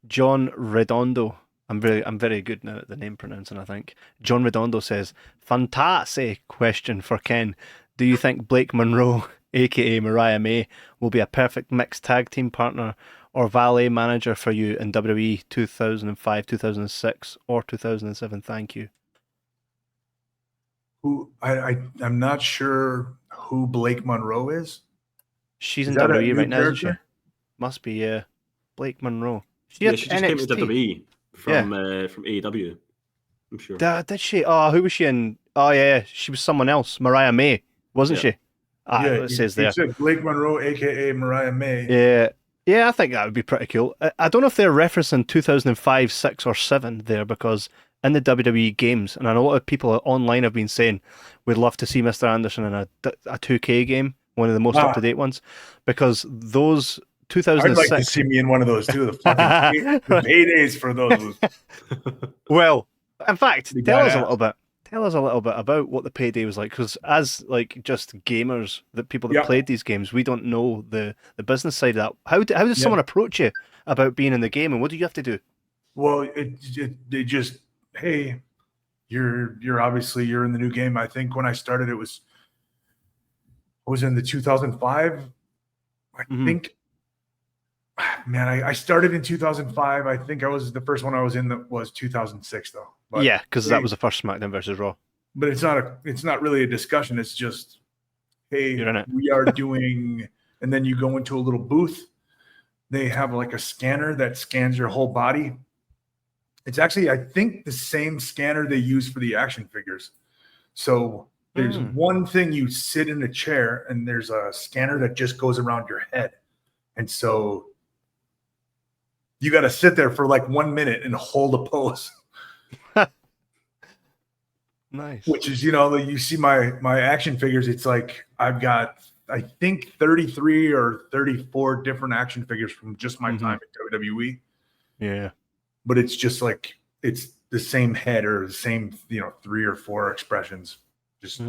John Redondo. I'm very good now at the name pronouncing, I think. John Redondo says, Fantastic question for Ken. Do you think Blake Monroe, aka Mariah May, will be a perfect mixed tag team partner or valet manager for you in WWE 2005, 2006, or 2007? Thank you. I'm not sure who Blake Monroe is. She's Is in that a WWE new right now, isn't she? character? Must be, yeah. Blake Monroe. She Yeah, had she just came to NXT. WWE Yeah. from AEW. I'm sure. Did she? Oh, who was she in? Oh, yeah, she was someone else. Mariah May, wasn't Yeah. she? Ah, Yeah, it says you there. said Blake Monroe, aka Mariah May. Yeah, yeah, I think that would be pretty cool. I don't know if they're referencing 2005, 6, or 7 there because in the WWE games, and I know a lot of people online have been saying we'd love to see Mr. Anderson in a 2K game, one of the most up to date ones, because those I'd like to 2006. see me in one of those too. The paydays for those. Well, in fact, tell us a badass. little bit. Tell us a little bit about what the payday was like, because as like just gamers, the people that Yep. played these games, we don't know the business side of that. How does someone approach you about being in the game, and what do you have to do? Well, they just, hey, you're obviously you're in the new game. I think when I started, I was in the 2005. I think, man, I started in 2005. I think the first one I was in that was 2006 though. But, yeah, because that was the first SmackDown versus Raw. But it's not really a discussion. It's just, hey, You're in it. we are doing, and then you go into a little booth. They have like a scanner that scans your whole body. It's actually, I think, the same scanner they use for the action figures. So there's one thing, you sit in a chair and there's a scanner that just goes around your head. And so you got to sit there for like 1 minute and hold a pose. Nice. Which is, you see my action figures. It's like I've got, I think, 33 or 34 different action figures from just my time at WWE. Yeah. But it's just like, it's the same head or the same, 3 or 4 expressions. Just,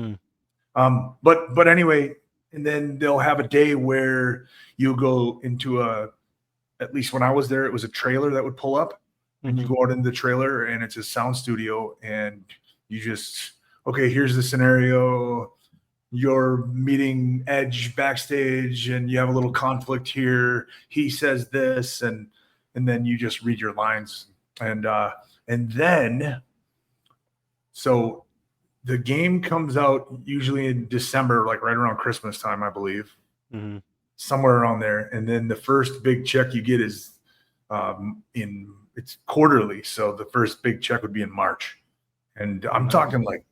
but anyway, and then they'll have a day where you go into at least when I was there, it was a trailer that would pull up, and you go out in the trailer and it's a sound studio, and you just, okay, here's the scenario. You're meeting Edge backstage and you have a little conflict here. He says this, and then you just read your lines. And then, so the game comes out usually in December, like right around Christmas time, I believe, somewhere around there. And then the first big check you get is it's quarterly. So the first big check would be in March. And I'm talking like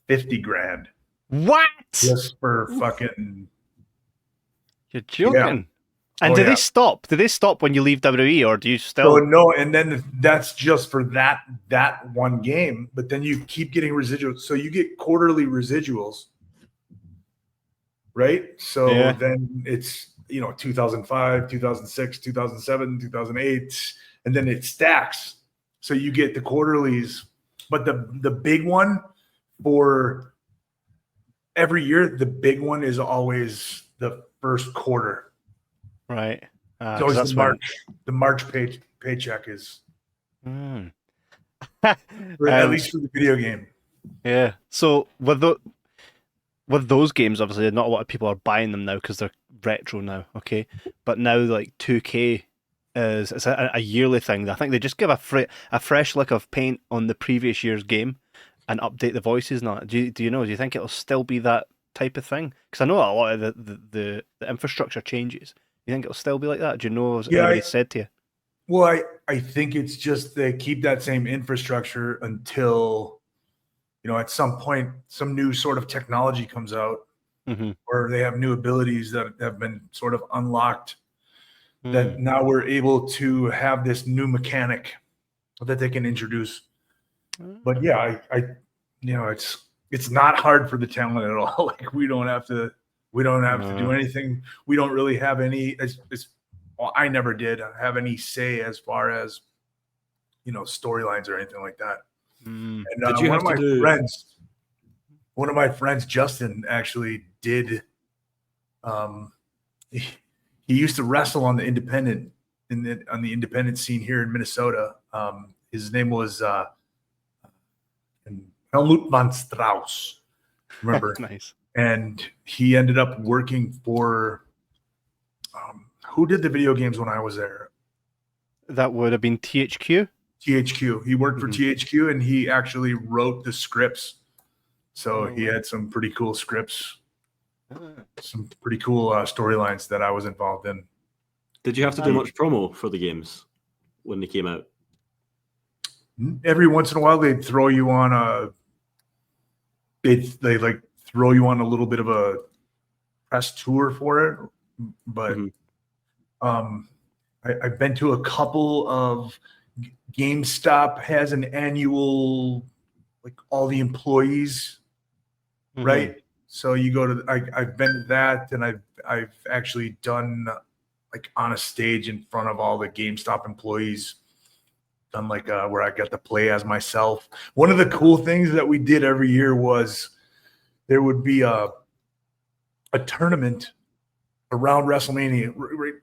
50 grand. What? Just for fucking. You're joking. Yeah. And do they stop? Do they stop when you leave WWE, or do you still? So no, and then that's just for that one game. But then you keep getting residuals. So you get quarterly residuals, right? So then it's 2005, 2006, 2007, 2008, and then it stacks. So you get the quarterlies, but the big one for every year, the big one is always the first quarter. Right. It's always the March paycheck is at least for the video game. Yeah. So with those games, obviously, not a lot of people are buying them now because they're retro now. Okay, but now like 2K it's a yearly thing. I think they just give a fresh lick of paint on the previous year's game and update the voices. Not do you know? Do you think it'll still be that type of thing? Because I know a lot of the infrastructure changes. You think it'll still be like that? Do you know what anybody said to you? Well, I think it's just they keep that same infrastructure until, at some point, some new sort of technology comes out or they have new abilities that have been sort of unlocked that now we're able to have this new mechanic that they can introduce. But yeah, it's not hard for the talent at all. Like we don't have to do anything. We don't really have any, well, I never did have any say as far as, storylines or anything like that. And one of my friends, Justin, actually did, he used to wrestle on the independent on the independent scene here in Minnesota. His name was Helmut von Strauss. Remember? Nice. And he ended up working for who did the video games when I was there? That would have been THQ. THQ. He worked for THQ, and he actually wrote the scripts. So he had some pretty cool scripts, some pretty cool storylines that I was involved in. Did you have to do much promo for the games when they came out? Every once in a while, they'd throw you on they like throw you on a little bit of a press tour for it, but I've been to a couple of GameStop has an annual, like all the employees, right? So you go to I've been to that, and I've actually done like on a stage in front of all the GameStop employees, done like where I got to play as myself. One of the cool things that we did every year was there would be a tournament around WrestleMania.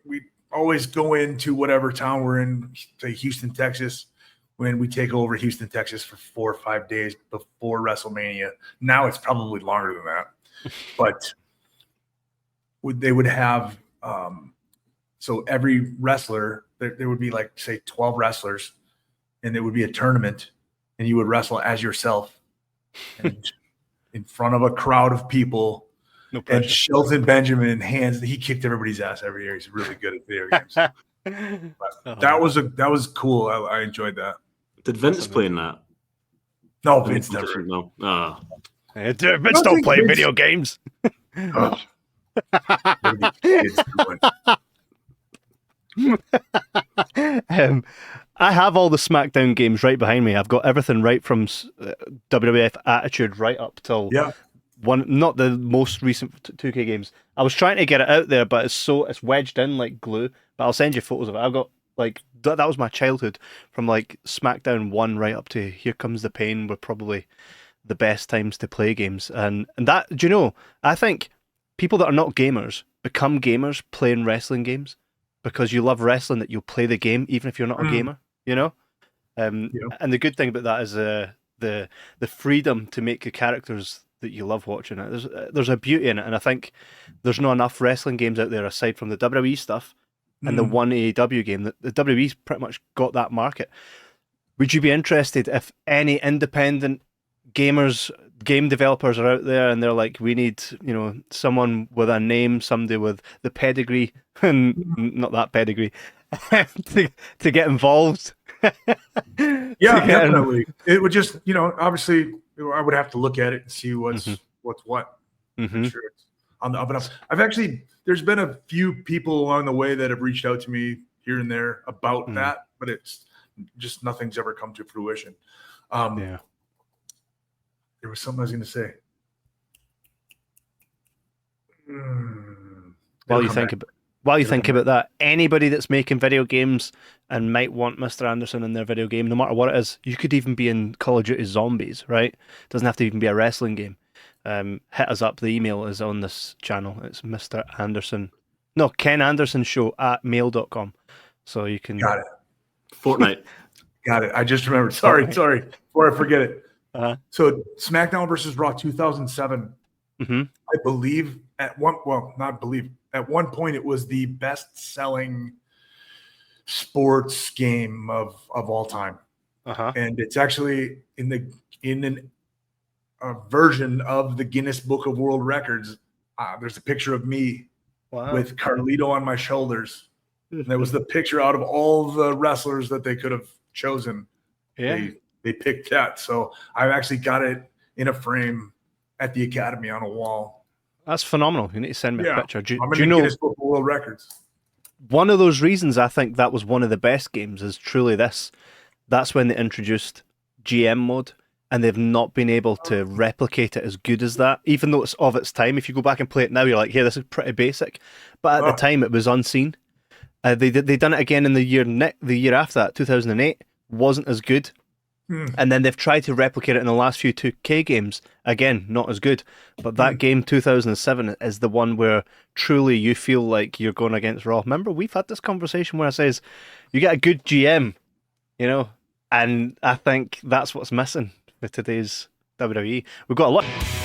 We always go into whatever town we're in, say Houston, Texas, when we take over Houston, Texas for 4 or 5 days before WrestleMania. Now it's probably longer than that, but they would have so every wrestler, there would be like say 12 wrestlers, and there would be a tournament, and you would wrestle as yourself and in front of a crowd of people. No pressure. And Shelton Benjamin he kicked everybody's ass every year. He's really good at video games. That was cool. I enjoyed that. Did Vince play in that? No, Vince never. No. Vince don't play video games. Oh. What are these kids doing? I have all the SmackDown games right behind me. I've got everything right from WWF Attitude right up till not the most recent 2K games. I was trying to get it out there, but it's wedged in like glue. But I'll send you photos of it. I've got like that was my childhood, from like SmackDown 1 right up to Here Comes the Pain were probably the best times to play games. And that, do you know, I think people that are not gamers become gamers playing wrestling games, because you love wrestling that you'll play the game even if you're not a gamer, you know? And the good thing about that is the freedom to make the characters that you love watching it. There's a beauty in it, and I think there's not enough wrestling games out there aside from the WWE stuff and the one AEW game. The WWE's pretty much got that market. Would you be interested if any independent game developers are out there and they're like, we need, someone with a name, somebody with the pedigree, and not that pedigree, to get involved? Yeah, definitely. It would just, obviously I would have to look at it and see what's what. I'm sure it's on the up and up. There's been a few people along the way that have reached out to me here and there about that, but it's just nothing's ever come to fruition. There was something I was going to say. While you think about that, anybody that's making video games and might want Mr. Anderson in their video game, no matter what it is, you could even be in Call of Duty Zombies, right? Doesn't have to even be a wrestling game. Hit us up. The email is on this channel. It's Mr. Anderson. No, Ken Anderson Show @mail.com. So you can. Got it. Fortnite. Got it. I just remembered. Sorry. Before I forget it. So SmackDown versus Raw 2007. I believe at one point it was the best-selling sports game of all time, and it's actually in a version of the Guinness Book of World Records. There's a picture of me with Carlito on my shoulders. And that was the picture out of all the wrestlers that they could have chosen. Yeah. They picked that. So I've actually got it in a frame at the Academy on a wall. That's phenomenal. You need to send me a picture. I'm in the Guinness Book of World Records. One of those reasons I think that was one of the best games is truly this. That's when they introduced GM mode, and they've not been able to replicate it as good as that, even though it's of its time. If you go back and play it now, you're like, hey, this is pretty basic. But at the time, it was unseen. They done it again in the year after that, 2008. Wasn't as good. And then they've tried to replicate it in the last few 2K games. Again, not as good. But that game, 2007, is the one where truly you feel like you're going against Raw. Remember, we've had this conversation where I says, you get a good GM, you know? And I think that's what's missing with today's WWE. We've got a lot.